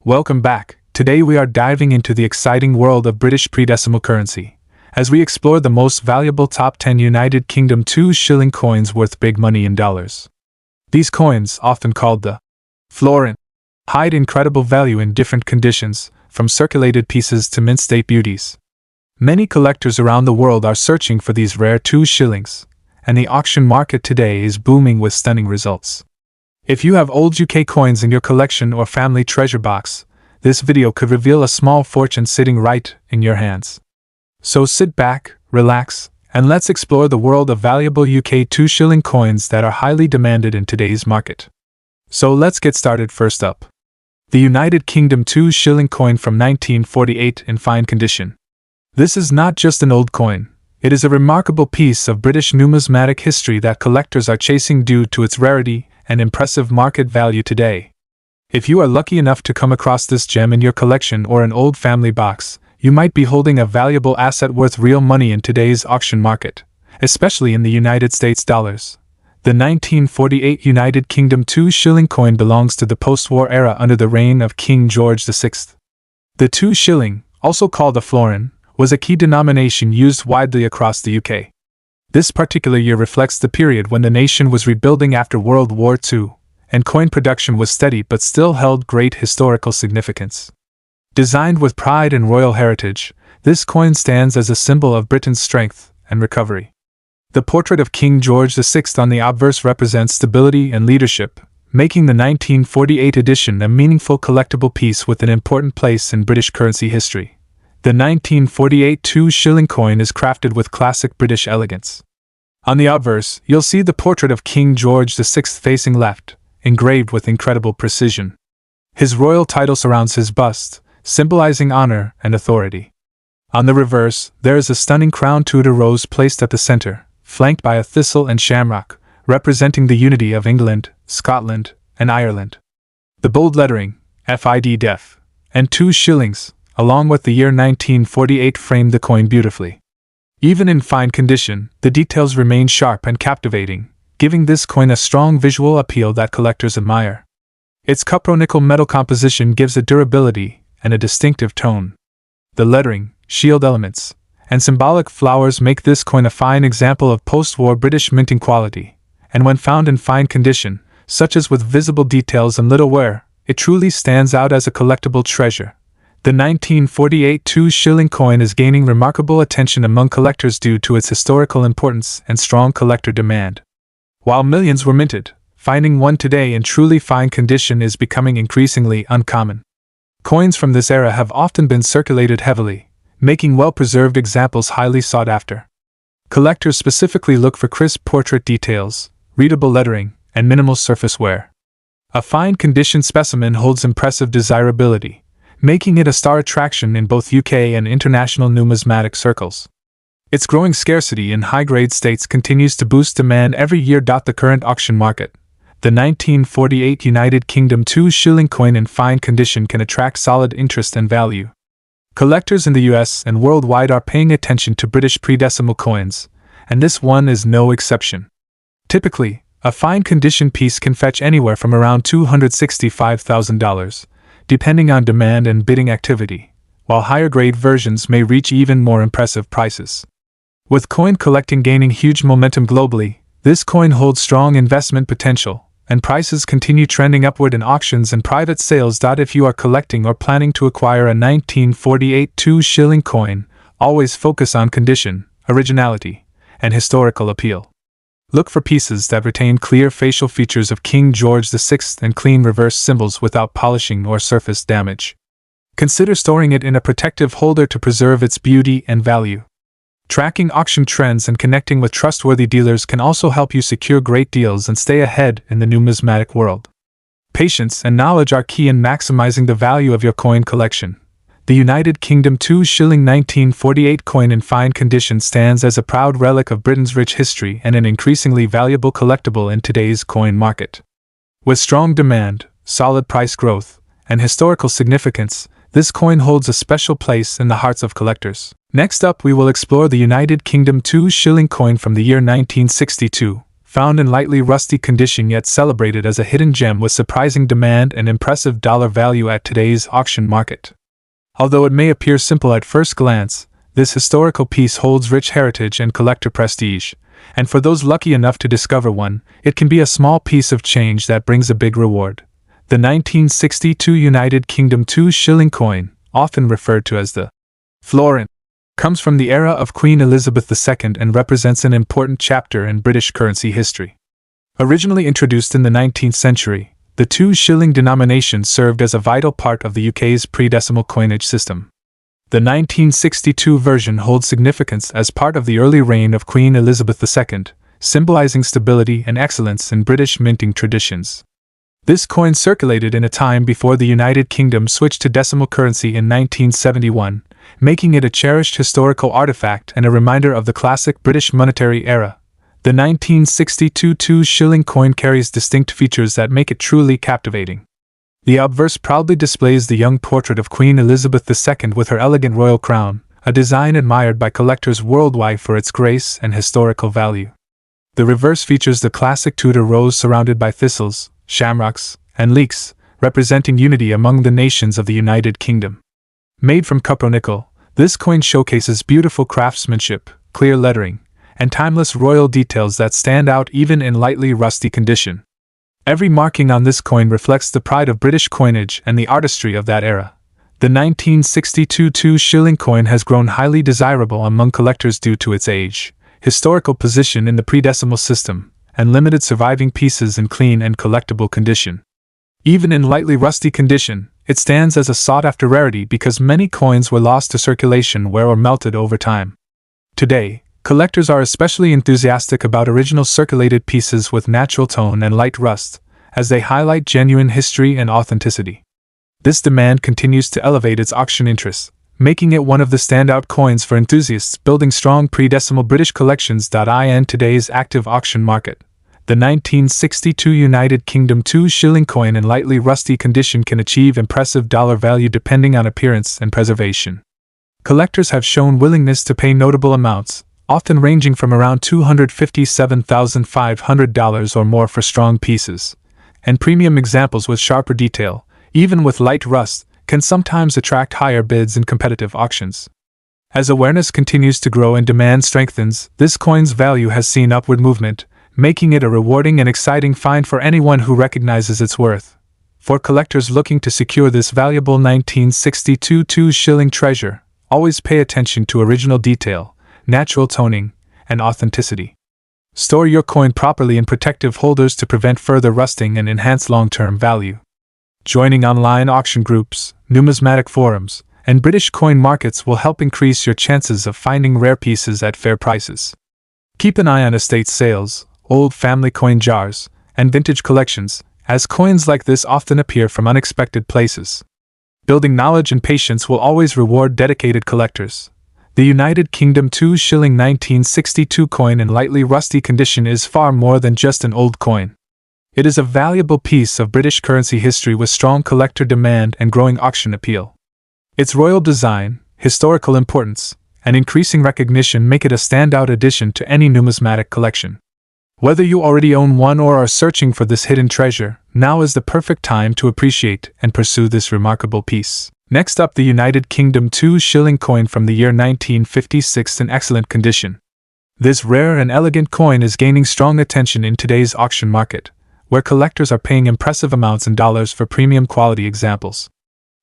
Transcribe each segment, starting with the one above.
Welcome back. Today we are diving into the exciting world of British pre-decimal currency, as we explore the most valuable top 10 United Kingdom 2 shilling coins worth big money in dollars. These coins, often called the florin, hide incredible value in different conditions, from circulated pieces to mint-state beauties. Many collectors around the world are searching for these rare 2 shillings, and the auction market today is booming with stunning results. If you have old UK coins in your collection or family treasure box, this video could reveal a small fortune sitting right in your hands. So sit back, relax, and let's explore the world of valuable UK 2 shilling coins that are highly demanded in today's market. So let's get started. First up, the United Kingdom 2 shilling coin from 1948 in fine condition. This is not just an old coin, it is a remarkable piece of British numismatic history that collectors are chasing due to its rarity and impressive market value today. If you are lucky enough to come across this gem in your collection or an old family box, you might be holding a valuable asset worth real money in today's auction market, especially in the United States dollars. The 1948 United Kingdom 2 shilling coin belongs to the post-war era under the reign of King George VI. The 2 shilling, also called a florin, was a key denomination used widely across the UK. This particular year reflects the period when the nation was rebuilding after World War II, and coin production was steady but still held great historical significance. Designed with pride and royal heritage, this coin stands as a symbol of Britain's strength and recovery. The portrait of King George VI on the obverse represents stability and leadership, making the 1948 edition a meaningful collectible piece with an important place in British currency history. The 1948 2 shilling coin is crafted with classic British elegance. On the obverse, you'll see the portrait of King George VI facing left, engraved with incredible precision. His royal title surrounds his bust, symbolizing honor and authority. On the reverse, there is a stunning crown Tudor rose placed at the center, flanked by a thistle and shamrock, representing the unity of England, Scotland, and Ireland. The bold lettering, FID Def, and 2 shillings, along with the year 1948 frame the coin beautifully. Even in fine condition, the details remain sharp and captivating, giving this coin a strong visual appeal that collectors admire. Its cupronickel metal composition gives it durability and a distinctive tone. The lettering, shield elements, and symbolic flowers make this coin a fine example of post-war British minting quality, and when found in fine condition, such as with visible details and little wear, it truly stands out as a collectible treasure. The 1948 2 shilling coin is gaining remarkable attention among collectors due to its historical importance and strong collector demand. While millions were minted, finding one today in truly fine condition is becoming increasingly uncommon. Coins from this era have often been circulated heavily, making well-preserved examples highly sought after. Collectors specifically look for crisp portrait details, readable lettering, and minimal surface wear. A fine condition specimen holds impressive desirability, making it a star attraction in both UK and international numismatic circles. Its growing scarcity in high-grade states continues to boost demand every year. The current auction market, the 1948 United Kingdom 2 shilling coin in fine condition can attract solid interest and value. Collectors in the US and worldwide are paying attention to British pre-decimal coins, and this one is no exception. Typically, a fine condition piece can fetch anywhere from around $265,000, depending on demand and bidding activity, while higher-grade versions may reach even more impressive prices. With coin collecting gaining huge momentum globally, this coin holds strong investment potential, and prices continue trending upward in auctions and private sales. If you are collecting or planning to acquire a 1948 2 shilling coin, always focus on condition, originality, and historical appeal. Look for pieces that retain clear facial features of King George VI and clean reverse symbols without polishing or surface damage. Consider storing it in a protective holder to preserve its beauty and value. Tracking auction trends and connecting with trustworthy dealers can also help you secure great deals and stay ahead in the numismatic world. Patience and knowledge are key in maximizing the value of your coin collection. The United Kingdom 2 shilling 1948 coin in fine condition stands as a proud relic of Britain's rich history and an increasingly valuable collectible in today's coin market. With strong demand, solid price growth, and historical significance, this coin holds a special place in the hearts of collectors. Next up, we will explore the United Kingdom 2 shilling coin from the year 1962, found in lightly rusty condition yet celebrated as a hidden gem with surprising demand and impressive dollar value at today's auction market. Although it may appear simple at first glance, this historical piece holds rich heritage and collector prestige, and for those lucky enough to discover one, it can be a small piece of change that brings a big reward. The 1962 United Kingdom 2 shilling coin, often referred to as the florin, comes from the era of Queen Elizabeth II and represents an important chapter in British currency history. Originally introduced in the 19th century, the 2 shilling denomination served as a vital part of the UK's pre-decimal coinage system. The 1962 version holds significance as part of the early reign of Queen Elizabeth II, symbolizing stability and excellence in British minting traditions. This coin circulated in a time before the United Kingdom switched to decimal currency in 1971, making it a cherished historical artifact and a reminder of the classic British monetary era. The 1962 2 shilling coin carries distinct features that make it truly captivating. The obverse proudly displays the young portrait of Queen Elizabeth II with her elegant royal crown, a design admired by collectors worldwide for its grace and historical value. The reverse features the classic Tudor rose surrounded by thistles, shamrocks, and leeks, representing unity among the nations of the United Kingdom. Made from cupronickel, this coin showcases beautiful craftsmanship, clear lettering, and timeless royal details that stand out even in lightly rusty condition. Every marking on this coin reflects the pride of British coinage and the artistry of that era. The 1962 2 shilling coin has grown highly desirable among collectors due to its age, historical position in the pre-decimal system, and limited surviving pieces in clean and collectible condition. Even in lightly rusty condition, it stands as a sought-after rarity because many coins were lost to circulation or melted over time. Today, collectors are especially enthusiastic about original circulated pieces with natural tone and light rust, as they highlight genuine history and authenticity. This demand continues to elevate its auction interest, making it one of the standout coins for enthusiasts building strong pre-decimal British collections. In today's active auction market, the 1962 United Kingdom 2 shilling coin in lightly rusty condition can achieve impressive dollar value depending on appearance and preservation. Collectors have shown willingness to pay notable amounts, often ranging from around $257,500 or more for strong pieces, and premium examples with sharper detail, even with light rust, can sometimes attract higher bids in competitive auctions. As awareness continues to grow and demand strengthens, this coin's value has seen upward movement, making it a rewarding and exciting find for anyone who recognizes its worth. For collectors looking to secure this valuable 1962 2 shilling treasure, always pay attention to original detail, natural toning, and authenticity. Store your coin properly in protective holders to prevent further rusting and enhance long-term value. Joining online auction groups, numismatic forums, and British coin markets will help increase your chances of finding rare pieces at fair prices. Keep an eye on estate sales, old family coin jars, and vintage collections, as coins like this often appear from unexpected places. Building knowledge and patience will always reward dedicated collectors. The United Kingdom 2 shilling 1962 coin in lightly rusty condition is far more than just an old coin. It is a valuable piece of British currency history with strong collector demand and growing auction appeal. Its royal design, historical importance, and increasing recognition make it a standout addition to any numismatic collection. Whether you already own one or are searching for this hidden treasure, now is the perfect time to appreciate and pursue this remarkable piece. Next up, the United Kingdom 2 shilling coin from the year 1956 in excellent condition. This rare and elegant coin is gaining strong attention in today's auction market, where collectors are paying impressive amounts in dollars for premium quality examples.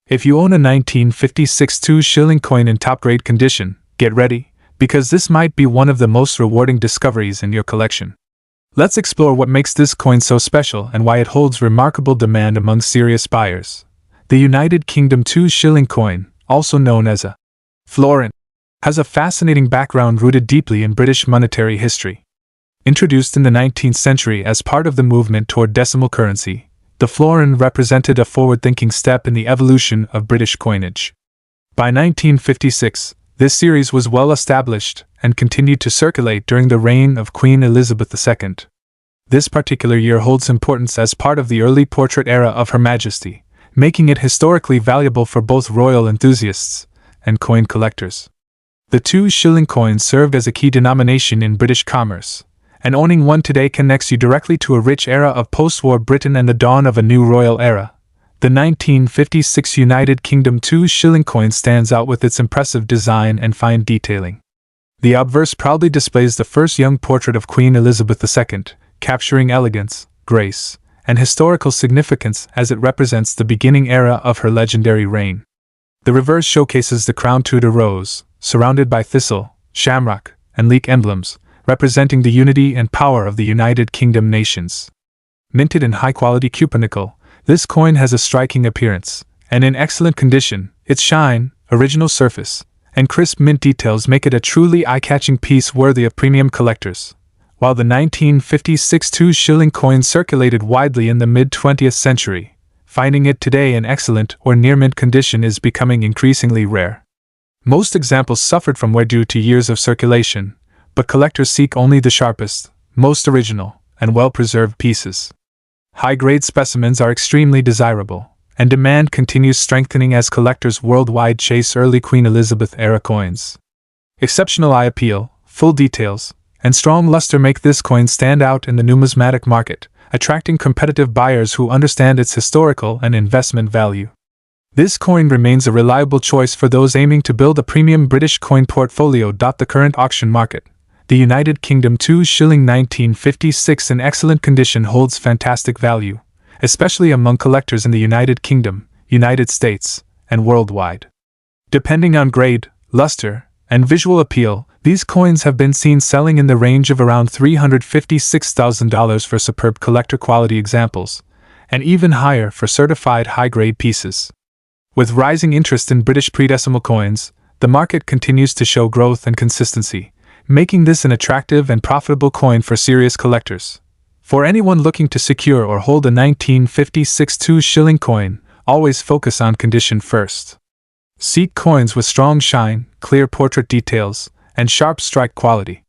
If you own a 1956 2 shilling coin in top-grade condition, get ready, because this might be one of the most rewarding discoveries in your collection. Let's explore what makes this coin so special and why it holds remarkable demand among serious buyers. The United Kingdom 2 shilling coin, also known as a florin, has a fascinating background rooted deeply in British monetary history. Introduced in the 19th century as part of the movement toward decimal currency, the florin represented a forward-thinking step in the evolution of British coinage. By 1956, this series was well established and continued to circulate during the reign of Queen Elizabeth II. This particular year holds importance as part of the early portrait era of Her Majesty, making it historically valuable for both royal enthusiasts and coin collectors. The 2 shilling coin served as a key denomination in British commerce, and owning one today connects you directly to a rich era of post-war Britain and the dawn of a new royal era. The 1956 United Kingdom 2 shilling coin stands out with its impressive design and fine detailing. The obverse proudly displays the first young portrait of Queen Elizabeth II, capturing elegance, grace, and historical significance as it represents the beginning era of her legendary reign. The reverse showcases the crown Tudor rose, surrounded by thistle, shamrock, and leek emblems, representing the unity and power of the United Kingdom nations. Minted in high-quality cupronickel, this coin has a striking appearance, and in excellent condition. Its shine, original surface, and crisp mint details make it a truly eye-catching piece worthy of premium collectors. While the 1956 2 shilling coin circulated widely in the mid-20th century, finding it today in excellent or near-mint condition is becoming increasingly rare. Most examples suffered from wear due to years of circulation, but collectors seek only the sharpest, most original, and well-preserved pieces. High-grade specimens are extremely desirable, and demand continues strengthening as collectors worldwide chase early Queen Elizabeth-era coins. Exceptional eye appeal, full details, and strong luster make this coin stand out in the numismatic market, attracting competitive buyers who understand its historical and investment value. This coin remains a reliable choice for those aiming to build a premium British coin portfolio. The current auction market. The United Kingdom 2 shilling 1956 in excellent condition holds fantastic value, especially among collectors in the United Kingdom, United States, and worldwide. Depending on grade, luster, and visual appeal, these coins have been seen selling in the range of around $356,000 for superb collector-quality examples, and even higher for certified high-grade pieces. With rising interest in British pre-decimal coins, the market continues to show growth and consistency, making this an attractive and profitable coin for serious collectors. For anyone looking to secure or hold a 1956 2 shilling coin, always focus on condition first. Seek coins with strong shine, clear portrait details, and sharp strike quality.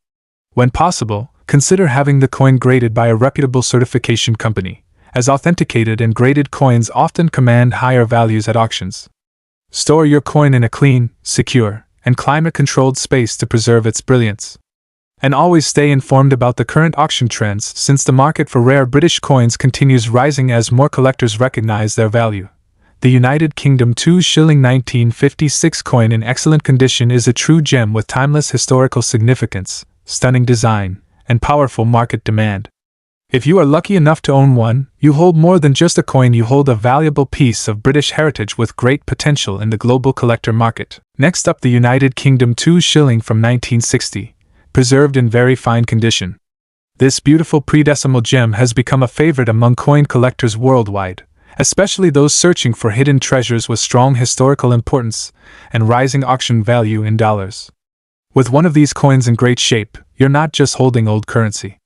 When possible, consider having the coin graded by a reputable certification company, as authenticated and graded coins often command higher values at auctions. Store your coin in a clean, secure, and climate-controlled space to preserve its brilliance. And always stay informed about the current auction trends, since the market for rare British coins continues rising as more collectors recognize their value. The United Kingdom 2 shilling 1956 coin in excellent condition is a true gem with timeless historical significance, stunning design, and powerful market demand. If you are lucky enough to own one, you hold more than just a coin, you hold a valuable piece of British heritage with great potential in the global collector market. Next up, the United Kingdom 2 shilling from 1960, preserved in very fine condition. This beautiful pre-decimal gem has become a favorite among coin collectors worldwide, especially those searching for hidden treasures with strong historical importance and rising auction value in dollars. With one of these coins in great shape, you're not just holding old currency.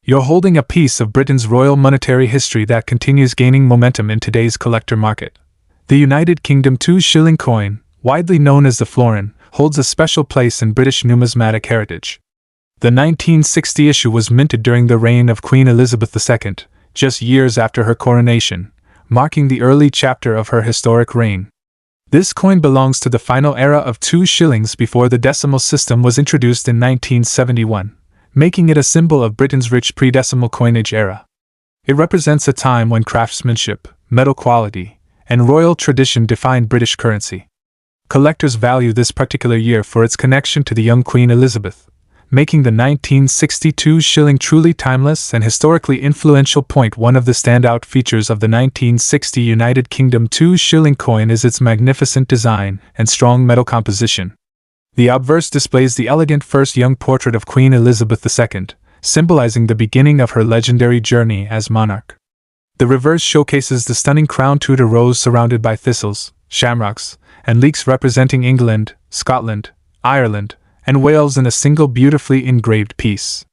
You're holding a piece of Britain's royal monetary history that continues gaining momentum in today's collector market. The United Kingdom 2 shilling coin, widely known as the florin, holds a special place in British numismatic heritage. The 1960 issue was minted during the reign of Queen Elizabeth II, just years after her coronation, marking the early chapter of her historic reign. This coin belongs to the final era of 2 shillings before the decimal system was introduced in 1971, making it a symbol of Britain's rich pre-decimal coinage era. It represents a time when craftsmanship, metal quality, and royal tradition defined British currency. Collectors value this particular year for its connection to the young Queen Elizabeth, making the 1962 shilling truly timeless and historically influential. One of the standout features of the 1960 United Kingdom 2 shilling coin is its magnificent design and strong metal composition. The obverse displays the elegant first young portrait of Queen Elizabeth II, symbolizing the beginning of her legendary journey as monarch. The reverse showcases the stunning crown Tudor rose surrounded by thistles, shamrocks, and leeks representing England, Scotland, Ireland, and Wales in a single beautifully engraved piece.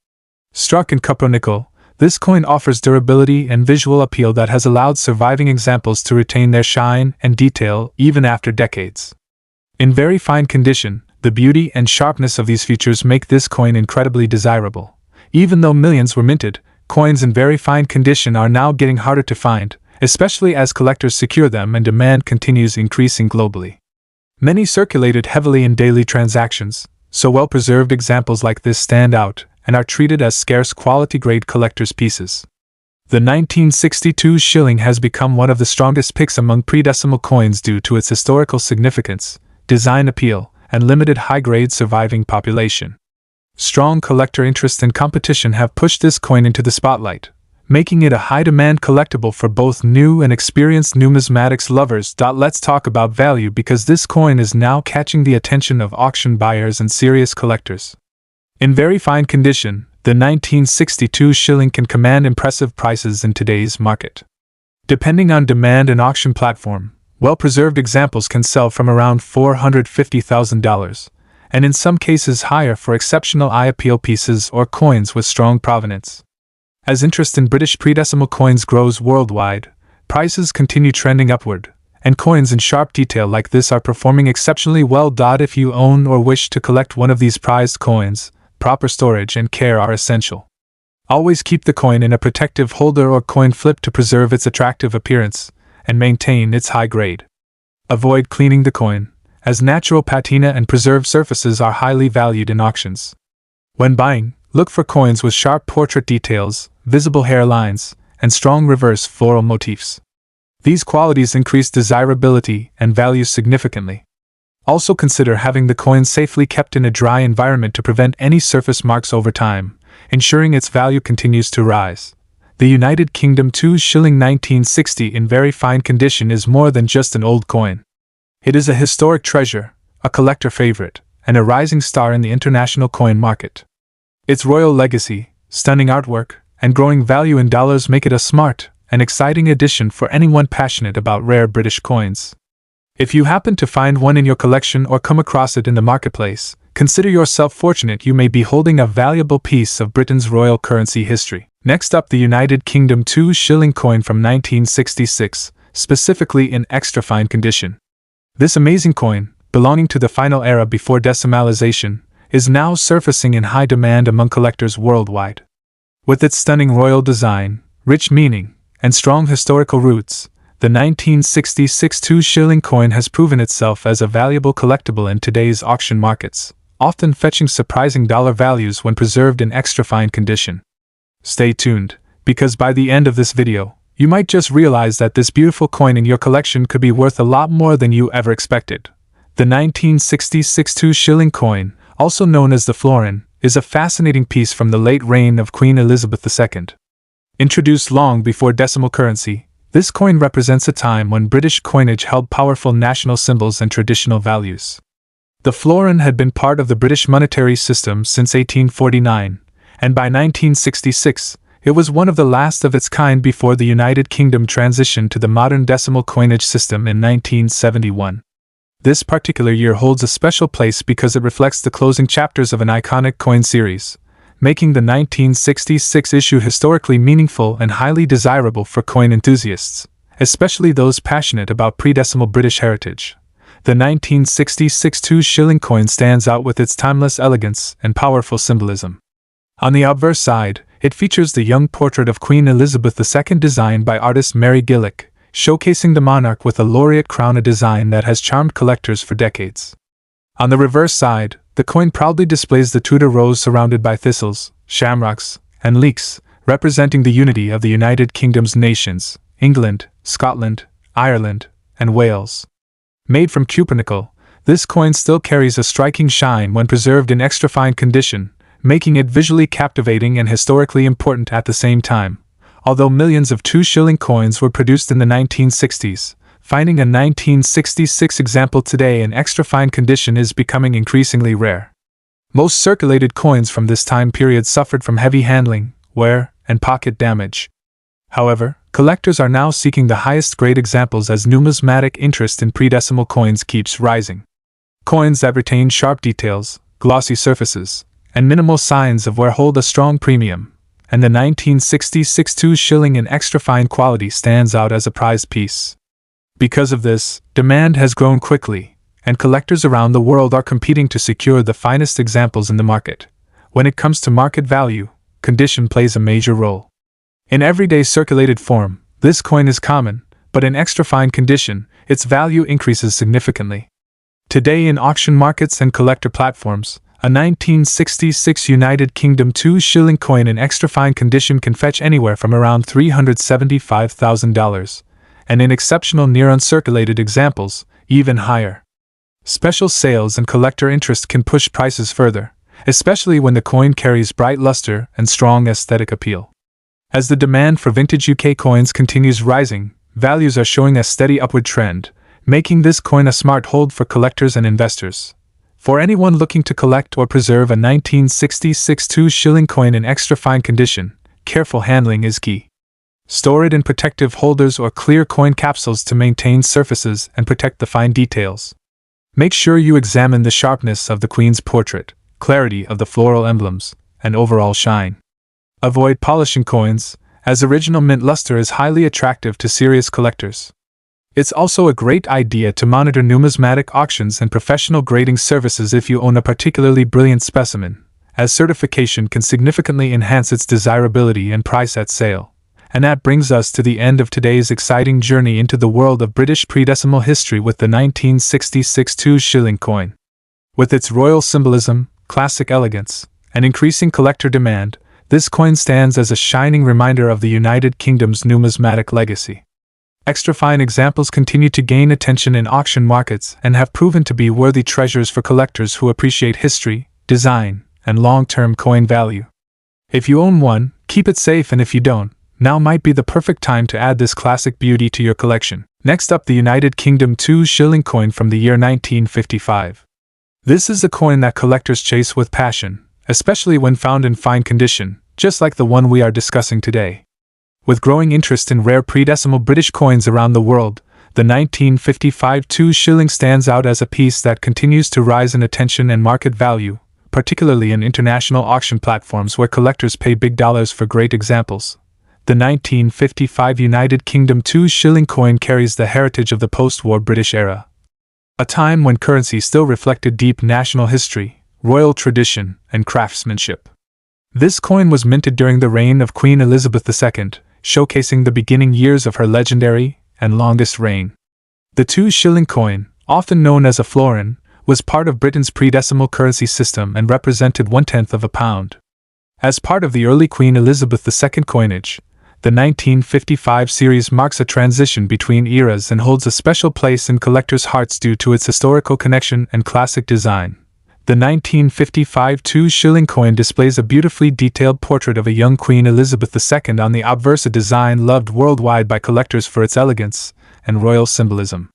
Struck in cupronickel, this coin offers durability and visual appeal that has allowed surviving examples to retain their shine and detail even after decades. In very fine condition, the beauty and sharpness of these features make this coin incredibly desirable. Even though millions were minted, coins in very fine condition are now getting harder to find, especially as collectors secure them and demand continues increasing globally. Many circulated heavily in daily transactions, so well-preserved examples like this stand out and are treated as scarce quality-grade collector's pieces. The 1962 shilling has become one of the strongest picks among pre-decimal coins due to its historical significance, design appeal, and limited high-grade surviving population. Strong collector interest and competition have pushed this coin into the spotlight, making it a high-demand collectible for both new and experienced numismatics lovers. Let's talk about value, because this coin is now catching the attention of auction buyers and serious collectors. In very fine condition, the 1962 shilling can command impressive prices in today's market. Depending on demand and auction platform, well-preserved examples can sell from around $450,000, and in some cases higher for exceptional eye appeal pieces or coins with strong provenance. As interest in British pre-decimal coins grows worldwide, prices continue trending upward, and coins in sharp detail like this are performing exceptionally well. If you own or wish to collect one of these prized coins, proper storage and care are essential. Always keep the coin in a protective holder or coin flip to preserve its attractive appearance and maintain its high grade. Avoid cleaning the coin, as natural patina and preserved surfaces are highly valued in auctions. When buying, look for coins with sharp portrait details, visible hairlines, and strong reverse floral motifs. These qualities increase desirability and value significantly. Also consider having the coin safely kept in a dry environment to prevent any surface marks over time, ensuring its value continues to rise. The United Kingdom 2 shilling 1960 in very fine condition is more than just an old coin. It is a historic treasure, a collector favorite, and a rising star in the international coin market. Its royal legacy, stunning artwork, and growing value in dollars make it a smart and exciting addition for anyone passionate about rare British coins. If you happen to find one in your collection or come across it in the marketplace, consider yourself fortunate. You may be holding a valuable piece of Britain's royal currency history. Next up, the United Kingdom 2 shilling coin from 1966, specifically in extra fine condition. This amazing coin, belonging to the final era before decimalization, is now surfacing in high demand among collectors worldwide. With its stunning royal design, rich meaning, and strong historical roots, the 1966 2 shilling coin has proven itself as a valuable collectible in today's auction markets, often fetching surprising dollar values when preserved in extra fine condition. Stay tuned, because by the end of this video, you might just realize that this beautiful coin in your collection could be worth a lot more than you ever expected. The 1966 2 shilling coin, also known as the florin, is a fascinating piece from the late reign of Queen Elizabeth II. Introduced long before decimal currency, this coin represents a time when British coinage held powerful national symbols and traditional values. The florin had been part of the British monetary system since 1849, and by 1966, it was one of the last of its kind before the United Kingdom transitioned to the modern decimal coinage system in 1971. This particular year holds a special place because it reflects the closing chapters of an iconic coin series, making the 1966 issue historically meaningful and highly desirable for coin enthusiasts, especially those passionate about pre-decimal British heritage. The 1966 2 shilling coin stands out with its timeless elegance and powerful symbolism. On the obverse side, it features the young portrait of Queen Elizabeth II designed by artist Mary Gillick, showcasing the monarch with a laureate crown, a design that has charmed collectors for decades. On the reverse side, the coin proudly displays the Tudor rose surrounded by thistles, shamrocks, and leeks, representing the unity of the United Kingdom's nations, England, Scotland, Ireland, and Wales. Made from cupronickel, this coin still carries a striking shine when preserved in extra fine condition, making it visually captivating and historically important at the same time. Although millions of 2 shilling coins were produced in the 1960s, finding a 1966 example today in extra fine condition is becoming increasingly rare. Most circulated coins from this time period suffered from heavy handling, wear, and pocket damage. However, collectors are now seeking the highest grade examples as numismatic interest in pre-decimal coins keeps rising. Coins that retain sharp details, glossy surfaces, and minimal signs of wear hold a strong premium, and the 1966 2 shilling in extra fine quality stands out as a prized piece. Because of this, demand has grown quickly, and collectors around the world are competing to secure the finest examples in the market. When it comes to market value, condition plays a major role. In everyday circulated form, this coin is common, but in extra fine condition, its value increases significantly. Today in auction markets and collector platforms, A 1966 United Kingdom 2 shilling coin in extra fine condition can fetch anywhere from around $375,000, and in exceptional near-uncirculated examples, even higher. Special sales and collector interest can push prices further, especially when the coin carries bright luster and strong aesthetic appeal. As the demand for vintage UK coins continues rising, values are showing a steady upward trend, making this coin a smart hold for collectors and investors. For anyone looking to collect or preserve a 1966 2 shilling coin in extra fine condition, careful handling is key. Store it in protective holders or clear coin capsules to maintain surfaces and protect the fine details. Make sure you examine the sharpness of the Queen's portrait, clarity of the floral emblems, and overall shine. Avoid polishing coins, as original mint luster is highly attractive to serious collectors. It's also a great idea to monitor numismatic auctions and professional grading services if you own a particularly brilliant specimen, as certification can significantly enhance its desirability and price at sale. And that brings us to the end of today's exciting journey into the world of British pre-decimal history with the 1966 2 shilling coin. With its royal symbolism, classic elegance, and increasing collector demand, this coin stands as a shining reminder of the United Kingdom's numismatic legacy. Extra-fine examples continue to gain attention in auction markets and have proven to be worthy treasures for collectors who appreciate history, design, and long-term coin value. If you own one, keep it safe, and if you don't, now might be the perfect time to add this classic beauty to your collection. Next up, the United Kingdom 2 shilling coin from the year 1955. This is a coin that collectors chase with passion, especially when found in fine condition, just like the one we are discussing today. With growing interest in rare pre-decimal British coins around the world, the 1955 2 shilling stands out as a piece that continues to rise in attention and market value, particularly in international auction platforms where collectors pay big dollars for great examples. The 1955 United Kingdom 2 shilling coin carries the heritage of the post-war British era, a time when currency still reflected deep national history, royal tradition, and craftsmanship. This coin was minted during the reign of Queen Elizabeth II, showcasing the beginning years of her legendary and longest reign. The 2 shilling coin, often known as a florin, was part of Britain's pre-decimal currency system and represented 1/10 of a pound. As part of the early Queen Elizabeth II coinage, the 1955 series marks a transition between eras and holds a special place in collectors' hearts due to its historical connection and classic design. The 1955 2 shilling coin displays a beautifully detailed portrait of a young Queen Elizabeth II on the obverse, a design loved worldwide by collectors for its elegance and royal symbolism.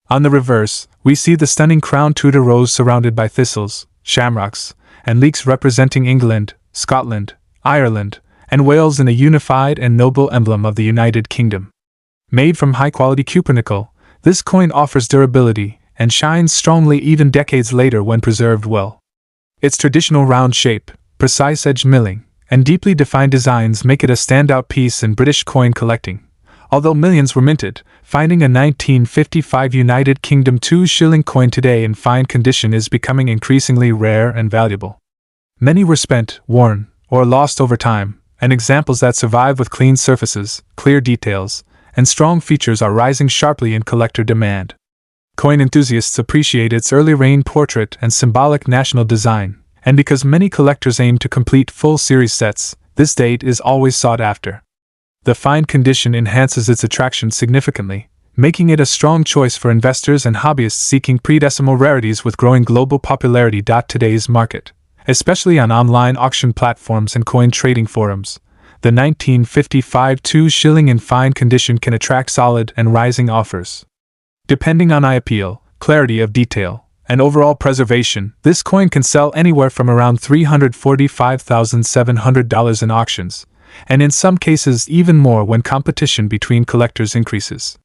On the reverse, we see the stunning crown Tudor rose surrounded by thistles, shamrocks, and leeks representing England, Scotland, Ireland, and Wales in a unified and noble emblem of the United Kingdom. Made from high-quality cupro-nickel, this coin offers durability and shines strongly even decades later when preserved well. Its traditional round shape, precise edge milling, and deeply defined designs make it a standout piece in British coin collecting. Although millions were minted, finding a 1955 United Kingdom 2 shilling coin today in fine condition is becoming increasingly rare and valuable. Many were spent, worn, or lost over time, and examples that survive with clean surfaces, clear details, and strong features are rising sharply in collector demand. Coin enthusiasts appreciate its early reign portrait and symbolic national design, and because many collectors aim to complete full series sets, this date is always sought after. The fine condition enhances its attraction significantly, making it a strong choice for investors and hobbyists seeking pre-decimal rarities with growing global popularity. Today's market, especially on online auction platforms and coin trading forums, the 1955 2 shilling in fine condition can attract solid and rising offers. Depending on eye appeal, clarity of detail, and overall preservation, this coin can sell anywhere from around $345,700 in auctions, and in some cases even more when competition between collectors increases.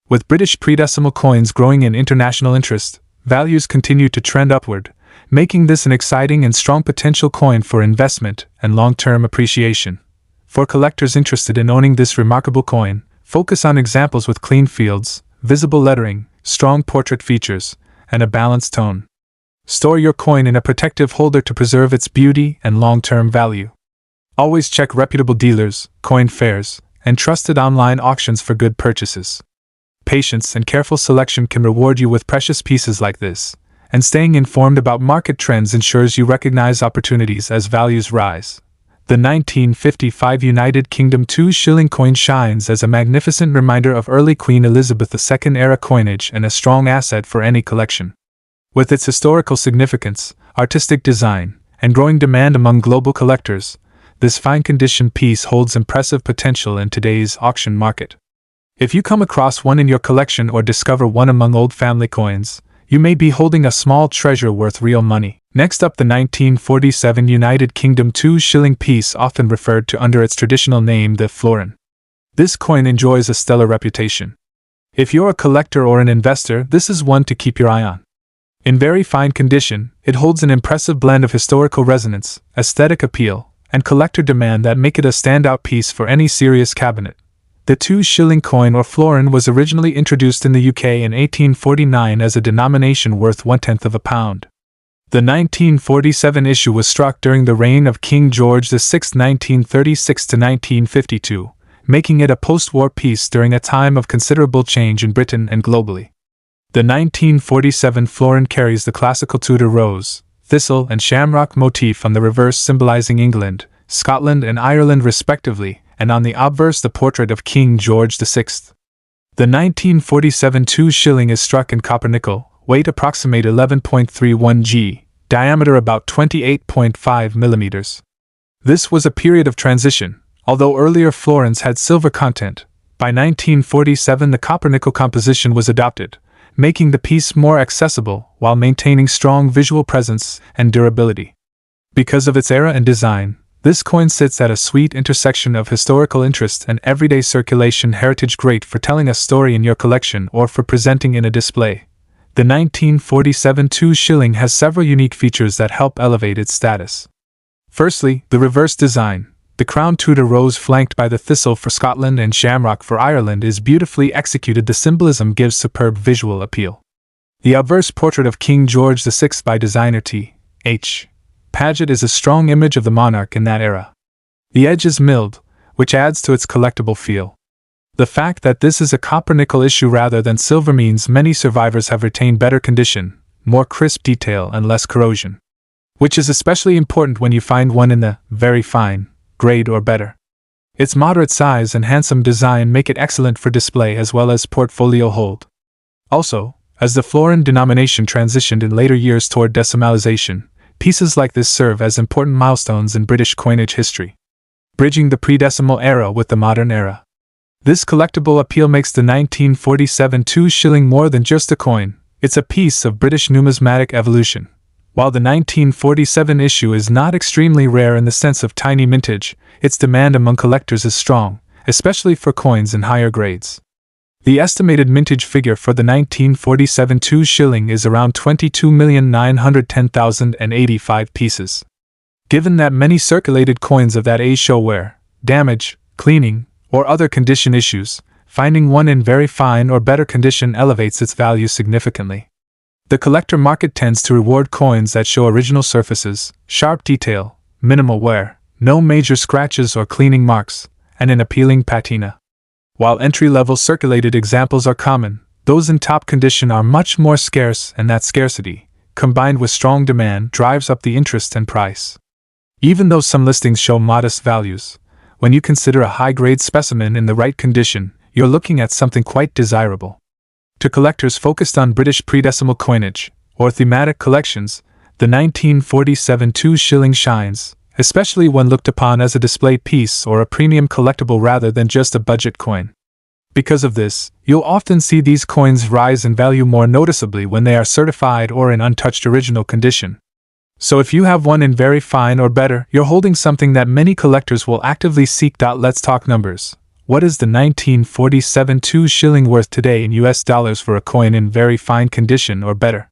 With British pre-decimal coins growing in international interest, values continue to trend upward, making this an exciting and strong potential coin for investment and long-term appreciation. For collectors interested in owning this remarkable coin, focus on examples with clean fields, visible lettering, strong portrait features, and a balanced tone. Store your coin in a protective holder to preserve its beauty and long-term value. Always check reputable dealers, coin fairs, and trusted online auctions for good purchases. Patience and careful selection can reward you with precious pieces like this, and staying informed about market trends ensures you recognize opportunities as values rise. The 1955 United Kingdom 2 shilling coin shines as a magnificent reminder of early Queen Elizabeth II era coinage and a strong asset for any collection. With its historical significance, artistic design, and growing demand among global collectors, this fine-condition piece holds impressive potential in today's auction market. If you come across one in your collection or discover one among old family coins, you may be holding a small treasure worth real money. Next up, the 1947 United Kingdom 2 shilling piece, often referred to under its traditional name, the florin. This coin enjoys a stellar reputation. If you're a collector or an investor, this is one to keep your eye on. In very fine condition, it holds an impressive blend of historical resonance, aesthetic appeal, and collector demand that make it a standout piece for any serious cabinet. The 2 shilling coin or florin was originally introduced in the UK in 1849 as a denomination worth 1/10 of a pound. The 1947 issue was struck during the reign of King George VI 1936 to 1952, making it a post-war piece during a time of considerable change in Britain and globally. The 1947 florin carries the classical Tudor rose, thistle and shamrock motif on the reverse, symbolizing England, Scotland and Ireland respectively, and on the obverse the portrait of King George VI. The 1947 2 shilling is struck in copper nickel, weight approximate 11.31 g, diameter about 28.5 millimeters. This was a period of transition. Although earlier florins had silver content, by 1947 the copper-nickel composition was adopted, making the piece more accessible while maintaining strong visual presence and durability. Because of its era and design, this coin sits at a sweet intersection of historical interest and everyday circulation heritage, great for telling a story in your collection or for presenting in a display. The 1947 2 shilling has several unique features that help elevate its status. Firstly, the reverse design. The crown Tudor rose flanked by the thistle for Scotland and shamrock for Ireland is beautifully executed. The symbolism gives superb visual appeal. The obverse portrait of King George VI by designer T.H. Paget is a strong image of the monarch in that era. The edge is milled, which adds to its collectible feel. The fact that this is a copper-nickel issue rather than silver means many survivors have retained better condition, more crisp detail and less corrosion, which is especially important when you find one in the very fine grade or better. Its moderate size and handsome design make it excellent for display as well as portfolio hold. Also, as the florin denomination transitioned in later years toward decimalization, pieces like this serve as important milestones in British coinage history, bridging the pre-decimal era with the modern era. This collectible appeal makes the 1947 2 shilling more than just a coin, it's a piece of British numismatic evolution. While the 1947 issue is not extremely rare in the sense of tiny mintage, its demand among collectors is strong, especially for coins in higher grades. The estimated mintage figure for the 1947 2 shilling is around 22,910,085 pieces. Given that many circulated coins of that age show wear, damage, cleaning, or other condition issues, finding one in very fine or better condition elevates its value significantly. The collector market tends to reward coins that show original surfaces, sharp detail, minimal wear, no major scratches or cleaning marks, and an appealing patina. While entry-level circulated examples are common, those in top condition are much more scarce, and that scarcity, combined with strong demand, drives up the interest and price. Even though some listings show modest values, when you consider a high-grade specimen in the right condition, you're looking at something quite desirable. To collectors focused on British pre-decimal coinage, or thematic collections, the 1947 2 shilling shines, especially when looked upon as a display piece or a premium collectible rather than just a budget coin. Because of this, you'll often see these coins rise in value more noticeably when they are certified or in untouched original condition. So if you have one in very fine or better, you're holding something that many collectors will actively seek. Let's talk numbers. What is the 1947 2 shilling worth today in US dollars for a coin in very fine condition or better?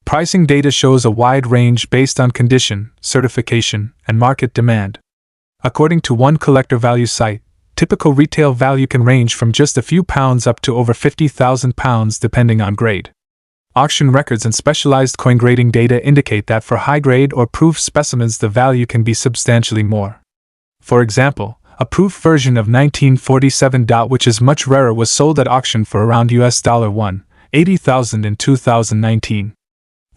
Pricing data shows a wide range based on condition, certification, and market demand. According to one collector value site, typical retail value can range from just a few pounds up to over £50,000 depending on grade. Auction records and specialized coin grading data indicate that for high-grade or proof specimens the value can be substantially more. For example, a proof version of 1947. Which is much rarer was sold at auction for around $180,000 in 2019.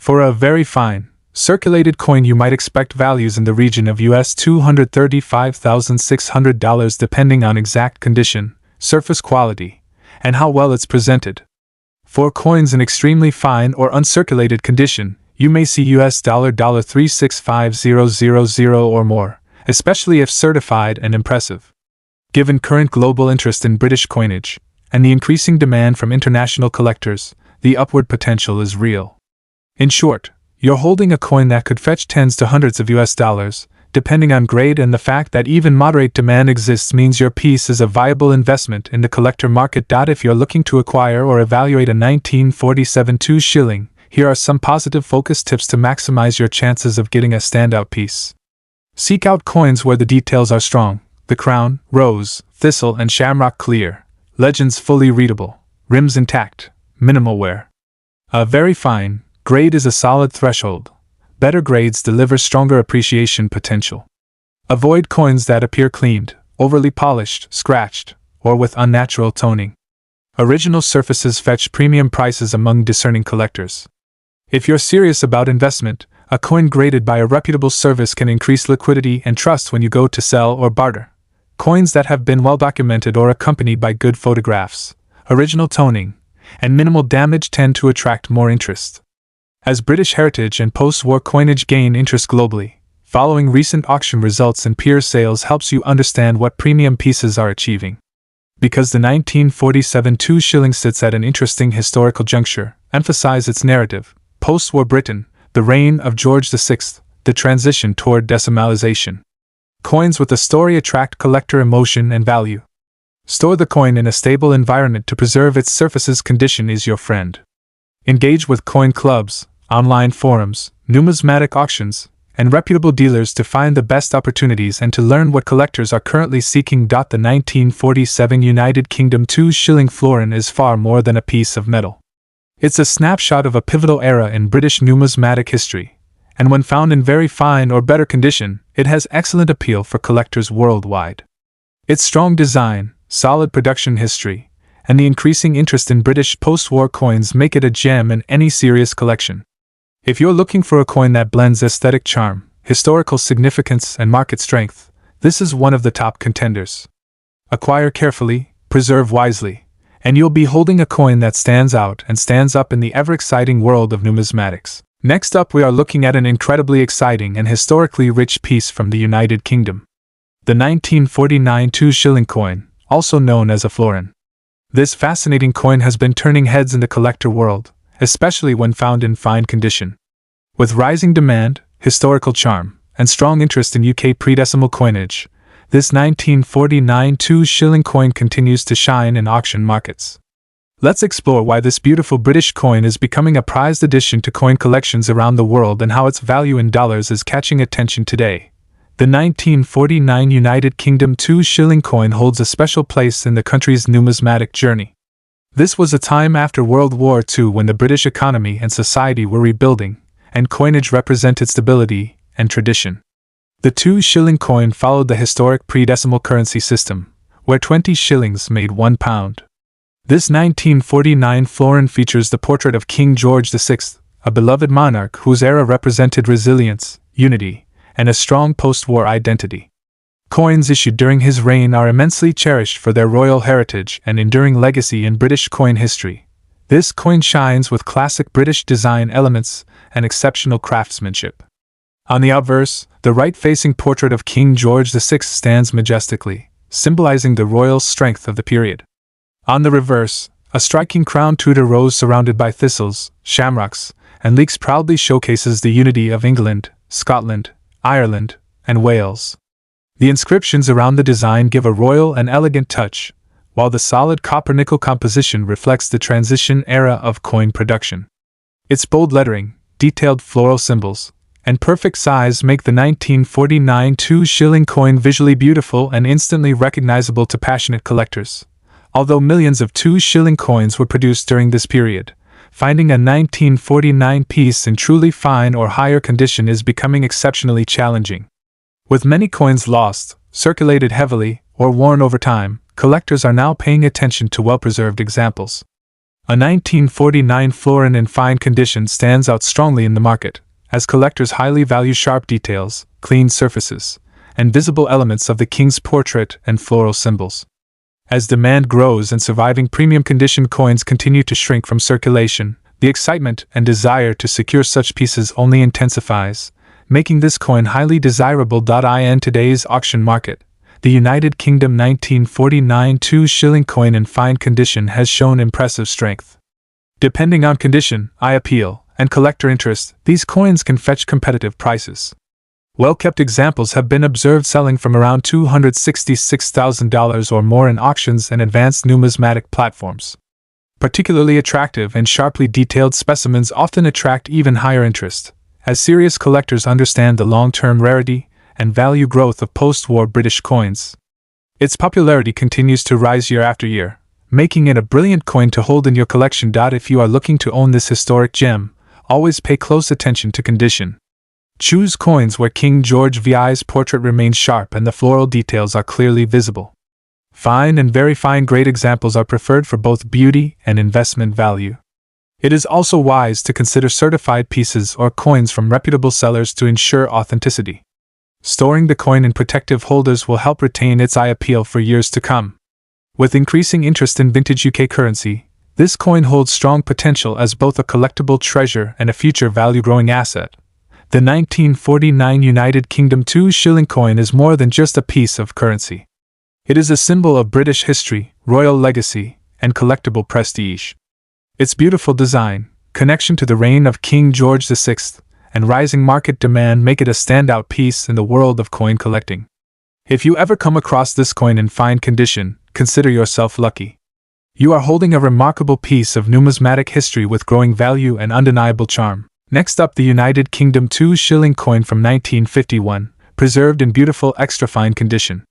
For a very fine, circulated coin you might expect values in the region of US $235,600 depending on exact condition, surface quality, and how well it's presented. For coins in extremely fine or uncirculated condition, you may see US $365,000 or more, especially if certified and impressive. Given current global interest in British coinage, and the increasing demand from international collectors, the upward potential is real. In short, you're holding a coin that could fetch tens to hundreds of US dollars, depending on grade, and the fact that even moderate demand exists means your piece is a viable investment in the collector market. If you're looking to acquire or evaluate a 1947 2 shilling, here are some positive focus tips to maximize your chances of getting a standout piece. Seek out coins where the details are strong, the crown, rose, thistle, and shamrock clear, legends fully readable, rims intact, minimal wear. A very fine grade is a solid threshold. Better grades deliver stronger appreciation potential. Avoid coins that appear cleaned, overly polished, scratched, or with unnatural toning. Original surfaces fetch premium prices among discerning collectors. If you're serious about investment, a coin graded by a reputable service can increase liquidity and trust when you go to sell or barter. Coins that have been well documented or accompanied by good photographs, original toning, and minimal damage tend to attract more interest. As British heritage and post-war coinage gain interest globally, following recent auction results and peer sales helps you understand what premium pieces are achieving. Because the 1947 2 shilling sits at an interesting historical juncture, emphasize its narrative, post-war Britain, the reign of George VI, the transition toward decimalization. Coins with a story attract collector emotion and value. Store the coin in a stable environment to preserve its surface's condition is your friend. Engage with coin clubs, online forums, numismatic auctions, and reputable dealers to find the best opportunities and to learn what collectors are currently seeking. The 1947 United Kingdom 2 shilling florin is far more than a piece of metal. It's a snapshot of a pivotal era in British numismatic history, and when found in very fine or better condition, it has excellent appeal for collectors worldwide. Its strong design, solid production history, and the increasing interest in British post-war coins make it a gem in any serious collection. If you're looking for a coin that blends aesthetic charm, historical significance, and market strength, this is one of the top contenders. Acquire carefully, preserve wisely, and you'll be holding a coin that stands out and stands up in the ever-exciting world of numismatics. Next up, we are looking at an incredibly exciting and historically rich piece from the United Kingdom. The 1949 2 shilling coin, also known as a florin. This fascinating coin has been turning heads in the collector world, especially when found in fine condition. With rising demand, historical charm, and strong interest in UK pre-decimal coinage, this 1949 2 shilling coin continues to shine in auction markets. Let's explore why this beautiful British coin is becoming a prized addition to coin collections around the world and how its value in dollars is catching attention today. The 1949 United Kingdom 2 shilling coin holds a special place in the country's numismatic journey. This was a time after World War II when the British economy and society were rebuilding, and coinage represented stability and tradition. The 2 shilling coin followed the historic pre-decimal currency system, where 20 shillings made £1. This 1949 florin features the portrait of King George VI, a beloved monarch whose era represented resilience, unity, and a strong post-war identity. Coins issued during his reign are immensely cherished for their royal heritage and enduring legacy in British coin history. This coin shines with classic British design elements and exceptional craftsmanship. On the obverse, the right-facing portrait of King George VI stands majestically, symbolizing the royal strength of the period. On the reverse, a striking crown Tudor rose surrounded by thistles, shamrocks, and leeks proudly showcases the unity of England, Scotland, Ireland, and Wales. The inscriptions around the design give a royal and elegant touch, while the solid copper-nickel composition reflects the transition era of coin production. Its bold lettering, detailed floral symbols, and perfect size make the 1949 2 shilling coin visually beautiful and instantly recognizable to passionate collectors. Although millions of 2 shilling coins were produced during this period, finding a 1949 piece in truly fine or higher condition is becoming exceptionally challenging. With many coins lost, circulated heavily, or worn over time, collectors are now paying attention to well-preserved examples. A 1949 florin in fine condition stands out strongly in the market, as collectors highly value sharp details, clean surfaces, and visible elements of the king's portrait and floral symbols. As demand grows and surviving premium condition coins continue to shrink from circulation, the excitement and desire to secure such pieces only intensifies, making this coin highly desirable. In today's auction market, the United Kingdom 1949 2-shilling coin in fine condition has shown impressive strength. Depending on condition, eye appeal, and collector interest, these coins can fetch competitive prices. Well-kept examples have been observed selling from around $266,000 or more in auctions and advanced numismatic platforms. Particularly attractive and sharply detailed specimens often attract even higher interest, as serious collectors understand the long-term rarity and value growth of post-war British coins. Its popularity continues to rise year after year, making it a brilliant coin to hold in your collection. If you are looking to own this historic gem, always pay close attention to condition. Choose coins where King George VI's portrait remains sharp and the floral details are clearly visible. Fine and very fine grade examples are preferred for both beauty and investment value. It is also wise to consider certified pieces or coins from reputable sellers to ensure authenticity. Storing the coin in protective holders will help retain its eye appeal for years to come. With increasing interest in vintage UK currency, this coin holds strong potential as both a collectible treasure and a future value-growing asset. The 1949 United Kingdom 2-shilling coin is more than just a piece of currency. It is a symbol of British history, royal legacy, and collectible prestige. Its beautiful design, connection to the reign of King George VI, and rising market demand make it a standout piece in the world of coin collecting. If you ever come across this coin in fine condition, consider yourself lucky. You are holding a remarkable piece of numismatic history with growing value and undeniable charm. Next up, the United Kingdom 2-shilling coin from 1951, preserved in beautiful extra-fine condition.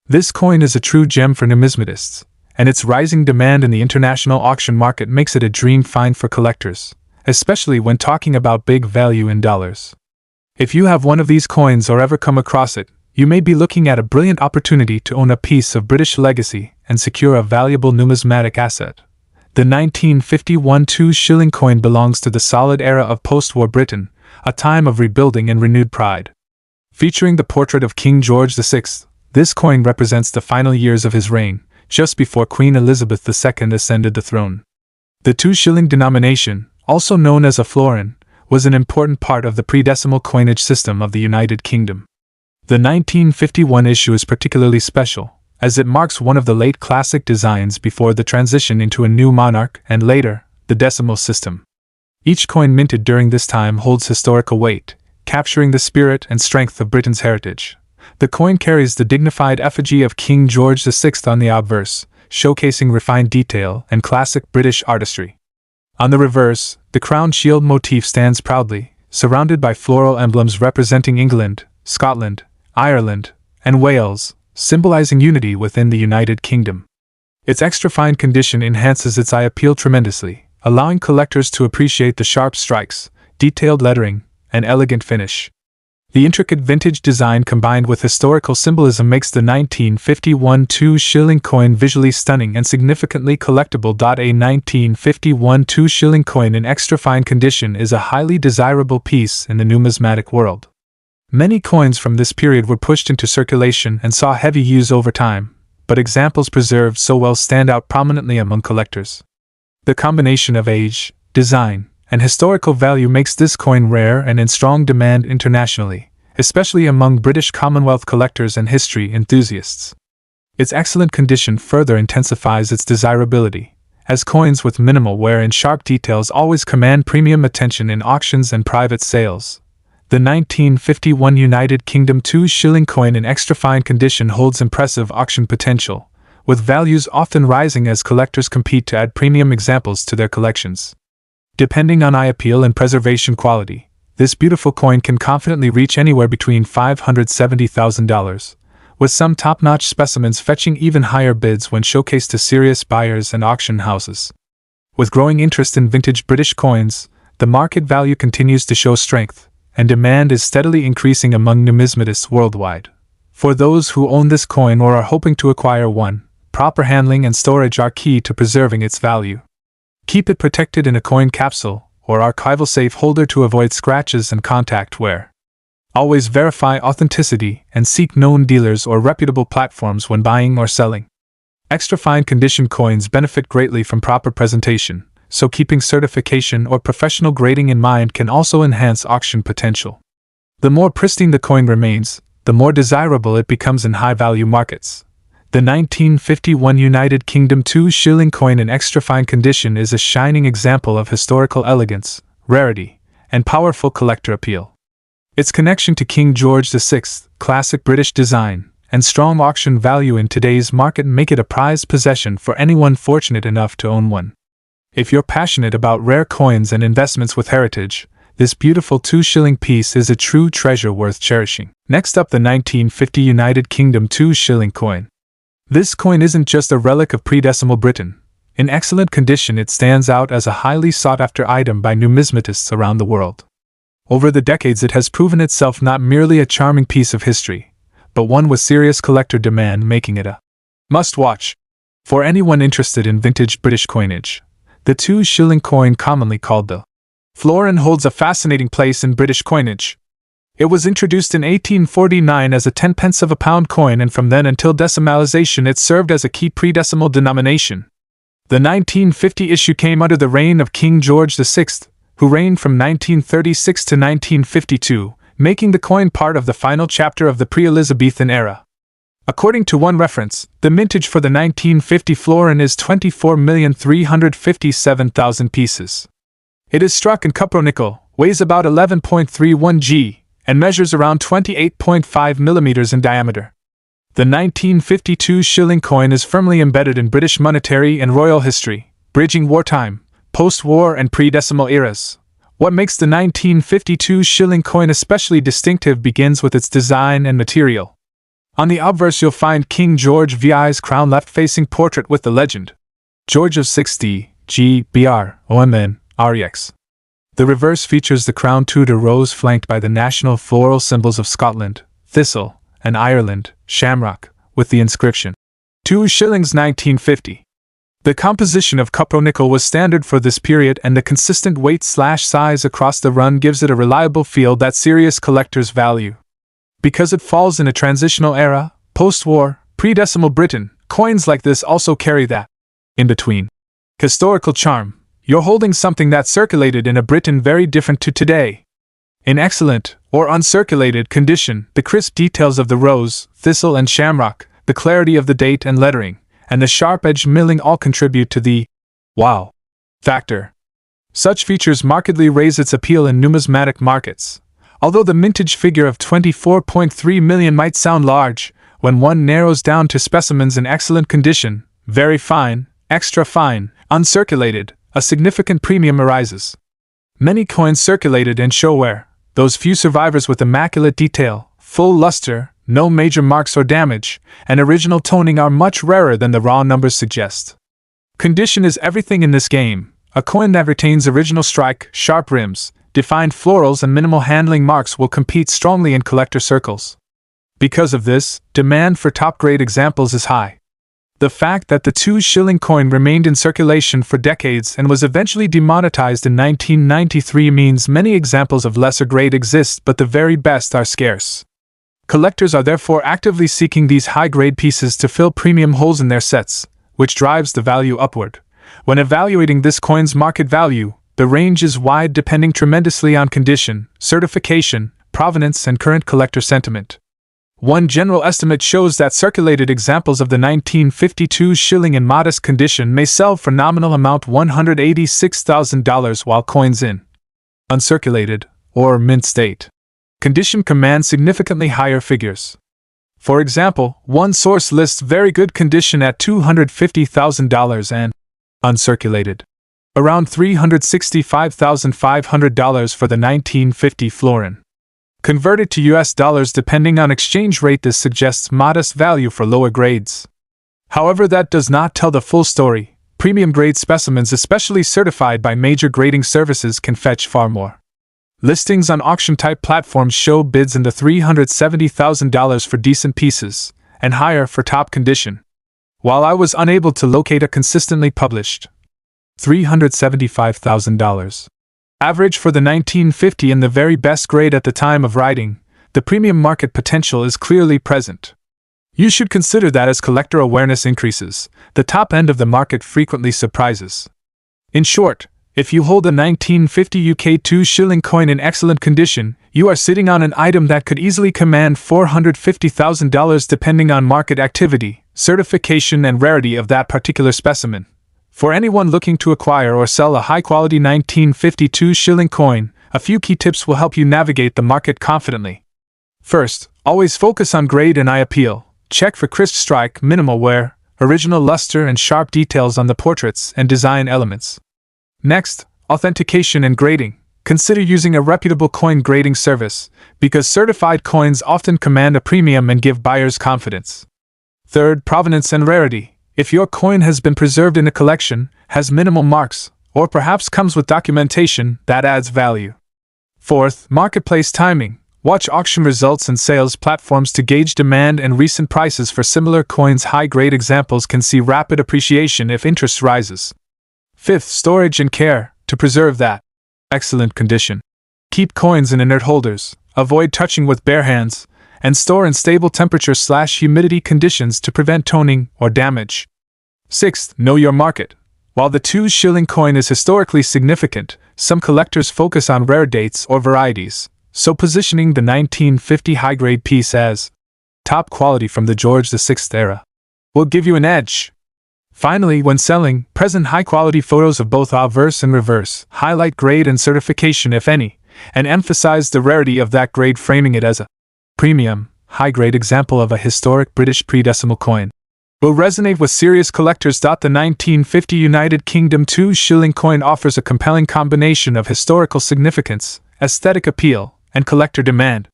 This coin is a true gem for numismatists, and its rising demand in the international auction market makes it a dream find for collectors, especially when talking about big value in dollars. If you have one of these coins or ever come across it, you may be looking at a brilliant opportunity to own a piece of British legacy and secure a valuable numismatic asset. The 1951 2-shilling coin belongs to the solid era of post-war Britain, a time of rebuilding and renewed pride. Featuring the portrait of King George VI, this coin represents the final years of his reign, just before Queen Elizabeth II ascended the throne. The 2-shilling denomination, also known as a florin, was an important part of the pre-decimal coinage system of the United Kingdom. The 1951 issue is particularly special, as it marks one of the late classic designs before the transition into a new monarch and later, the decimal system. Each coin minted during this time holds historical weight, capturing the spirit and strength of Britain's heritage. The coin carries the dignified effigy of King George VI on the obverse, showcasing refined detail and classic British artistry. On the reverse, the crown shield motif stands proudly, surrounded by floral emblems representing England, Scotland, Ireland, and Wales, symbolizing unity within the United Kingdom. Its extra-fine condition enhances its eye appeal tremendously, allowing collectors to appreciate the sharp strikes, detailed lettering, and elegant finish. The intricate vintage design combined with historical symbolism makes the 1951 2-shilling coin visually stunning and significantly collectible. A 1951 2-shilling coin in extra-fine condition is a highly desirable piece in the numismatic world. Many coins from this period were pushed into circulation and saw heavy use over time, but examples preserved so well stand out prominently among collectors. The combination of age, design, and historical value makes this coin rare and in strong demand internationally, especially among British Commonwealth collectors and history enthusiasts. Its excellent condition further intensifies its desirability, as coins with minimal wear and sharp details always command premium attention in auctions and private sales. The 1951 United Kingdom 2-shilling coin in extra-fine condition holds impressive auction potential, with values often rising as collectors compete to add premium examples to their collections. Depending on eye appeal and preservation quality, this beautiful coin can confidently reach anywhere between $570,000, with some top-notch specimens fetching even higher bids when showcased to serious buyers and auction houses. With growing interest in vintage British coins, the market value continues to show strength, and demand is steadily increasing among numismatists worldwide. For those who own this coin or are hoping to acquire one, proper handling and storage are key to preserving its value. Keep it protected in a coin capsule or archival safe holder to avoid scratches and contact wear. Always verify authenticity and seek known dealers or reputable platforms when buying or selling. Extra fine condition coins benefit greatly from proper presentation, so keeping certification or professional grading in mind can also enhance auction potential. The more pristine the coin remains, the more desirable it becomes in high-value markets. The 1951 United Kingdom 2 shilling coin in extra fine condition is a shining example of historical elegance, rarity, and powerful collector appeal. Its connection to King George VI, classic British design, and strong auction value in today's market make it a prized possession for anyone fortunate enough to own one. If you're passionate about rare coins and investments with heritage, this beautiful 2 shilling piece is a true treasure worth cherishing. Next up, the 1950 United Kingdom 2 shilling coin. This coin isn't just a relic of pre-decimal Britain. In excellent condition, it stands out as a highly sought-after item by numismatists around the world. Over the decades, it has proven itself not merely a charming piece of history, but one with serious collector demand, making it a must-watch for anyone interested in vintage British coinage. The 2 shilling coin, commonly called the florin, holds a fascinating place in British coinage. It was introduced in 1849 as a 10 pence of a pound coin, and from then until decimalization it served as a key pre-decimal denomination. The 1950 issue came under the reign of King George VI, who reigned from 1936 to 1952, making the coin part of the final chapter of the pre-Elizabethan era. According to one reference, the mintage for the 1950 florin is 24,357,000 pieces. It is struck in cupronickel, weighs about 11.31 g, and measures around 28.5 millimeters in diameter. The 1952 shilling coin is firmly embedded in British monetary and royal history, bridging wartime, post-war and pre-decimal eras. What makes the 1952 shilling coin especially distinctive begins with its design and material. On the obverse you'll find King George VI's crown left-facing portrait with the legend, George of 60, G, BR, OMN, REX. The reverse features the crown Tudor rose flanked by the national floral symbols of Scotland, thistle, and Ireland, shamrock, with the inscription, 2 shillings 1950. The composition of cupronickel was standard for this period, and the consistent weight/size across the run gives it a reliable feel that serious collectors value. Because it falls in a transitional era, post-war, pre-decimal Britain, coins like this also carry that in-between historical charm. You're holding something that circulated in a Britain very different to today. In excellent, or uncirculated condition, the crisp details of the rose, thistle and shamrock, the clarity of the date and lettering, and the sharp-edged milling all contribute to the wow factor. Such features markedly raise its appeal in numismatic markets. Although the mintage figure of 24.3 million might sound large, when one narrows down to specimens in excellent condition, very fine, extra fine, uncirculated, a significant premium arises. Many coins circulated in showware, those few survivors with immaculate detail, full luster, no major marks or damage, and original toning are much rarer than the raw numbers suggest. Condition is everything in this game. A coin that retains original strike, sharp rims, defined florals and minimal handling marks will compete strongly in collector circles. Because of this, demand for top-grade examples is high. The fact that the 2 shilling coin remained in circulation for decades and was eventually demonetized in 1993 means many examples of lesser grade exist, but the very best are scarce. Collectors are therefore actively seeking these high-grade pieces to fill premium holes in their sets, which drives the value upward. When evaluating this coin's market value, the range is wide, depending tremendously on condition, certification, provenance, and current collector sentiment. One general estimate shows that circulated examples of the 1952 shilling in modest condition may sell for nominal amount $186,000, while coins in uncirculated, or mint state condition command significantly higher figures. For example, one source lists very good condition at $250,000 and uncirculated around $365,500 for the 1950 florin. Converted to US dollars depending on exchange rate, this suggests modest value for lower grades. However, that does not tell the full story. Premium grade specimens, especially certified by major grading services, can fetch far more. Listings on auction-type platforms show bids in the $370,000 for decent pieces, and higher for top condition. While I was unable to locate a consistently published $375,000. Average for the 1950 and the very best grade at the time of writing, the premium market potential is clearly present. You should consider that as collector awareness increases, the top end of the market frequently surprises. In short, if you hold a 1950 UK 2 shilling coin in excellent condition, you are sitting on an item that could easily command $450,000 depending on market activity, certification, and rarity of that particular specimen. For anyone looking to acquire or sell a high-quality 1952 shilling coin, a few key tips will help you navigate the market confidently. First, always focus on grade and eye appeal. Check for crisp strike, minimal wear, original luster, and sharp details on the portraits and design elements. Next, authentication and grading. Consider using a reputable coin grading service, because certified coins often command a premium and give buyers confidence. Third, provenance and rarity. If your coin has been preserved in a collection, has minimal marks, or perhaps comes with documentation, that adds value. Fourth, marketplace timing. Watch auction results and sales platforms to gauge demand and recent prices for similar coins. High-grade examples can see rapid appreciation if interest rises. Fifth, storage and care, to preserve that excellent condition. Keep coins in inert holders, avoid touching with bare hands, and store in stable temperature/humidity conditions to prevent toning or damage. Sixth, know your market. While the 2 shilling coin is historically significant, some collectors focus on rare dates or varieties, so positioning the 1950 high-grade piece as top quality from the George VI era will give you an edge. Finally, when selling, present high-quality photos of both obverse and reverse, highlight grade and certification if any, and emphasize the rarity of that grade, framing it as a premium, high-grade example of a historic British pre-decimal coin. Will resonate with serious collectors. The 1950 United Kingdom 2 shilling coin offers a compelling combination of historical significance, aesthetic appeal, and collector demand,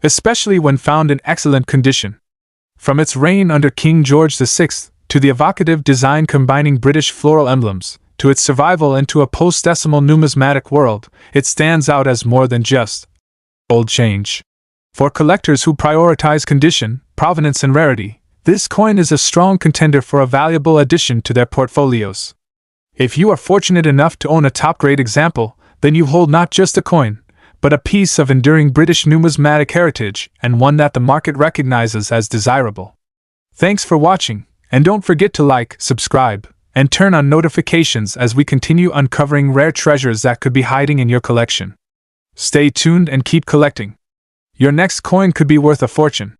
especially when found in excellent condition. From its reign under King George VI, to the evocative design combining British floral emblems, to its survival into a post-decimal numismatic world, it stands out as more than just old change. For collectors who prioritize condition, provenance, and rarity, this coin is a strong contender for a valuable addition to their portfolios. If you are fortunate enough to own a top-grade example, then you hold not just a coin, but a piece of enduring British numismatic heritage, and one that the market recognizes as desirable. Thanks for watching, and don't forget to like, subscribe, and turn on notifications as we continue uncovering rare treasures that could be hiding in your collection. Stay tuned and keep collecting. Your next coin could be worth a fortune.